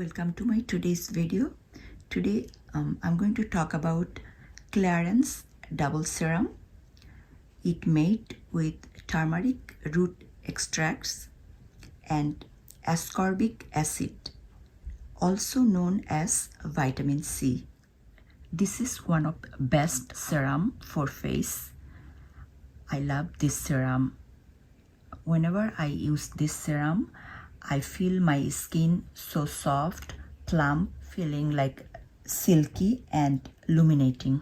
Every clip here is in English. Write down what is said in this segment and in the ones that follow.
Welcome to my today's video. Today I'm going to talk about Clarins Double Serum. It made with turmeric root extracts and ascorbic acid, also known as vitamin C. This is one of the best serum for face. I love this serum. Whenever I use this serum, I feel my skin so soft, plump, feeling like silky and illuminating.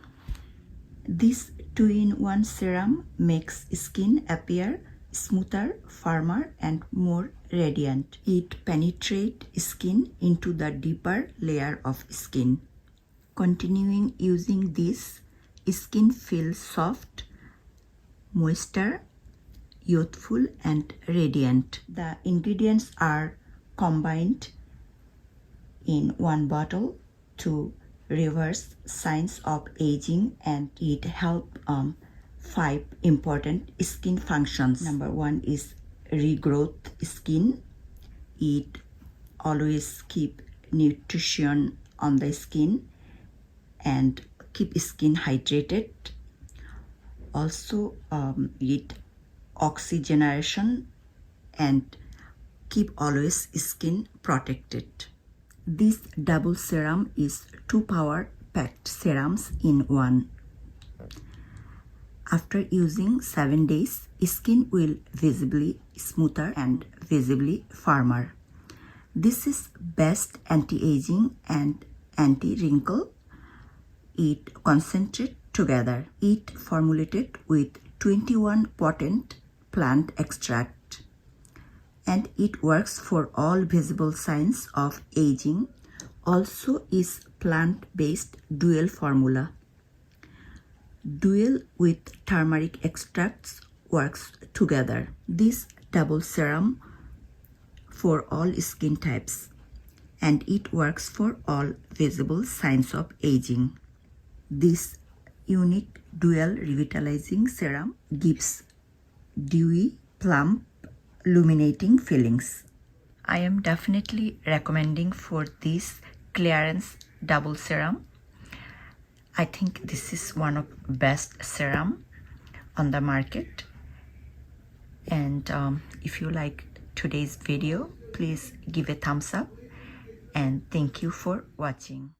This 2-in-1 serum makes skin appear smoother, firmer and more radiant. It penetrates skin into the deeper layer of skin. Continuing using this, skin feels soft, moisture, youthful and radiant. The ingredients are combined in one bottle to reverse signs of aging, and it helps 5 important skin functions. Number 1 is regrowth skin. It always keep nutrition on the skin and keep skin hydrated. Also it oxygenation and keep always skin protected. This double serum is 2 power packed serums in one. After using 7 days, skin will visibly smoother and visibly firmer. This is best anti-aging and anti-wrinkle. It concentrate together. It formulated with 21 potent plant extract, and it works for all visible signs of aging. Also is plant-based dual formula. Dual with turmeric extracts works together. This double serum for all skin types, and it works for all visible signs of aging. This unique dual revitalizing serum gives dewy, plump, illuminating feelings. I am definitely recommending for this Clarins Double Serum. I think this is one of best serum on the market. And if you like today's video, please give a thumbs up, and thank you for watching.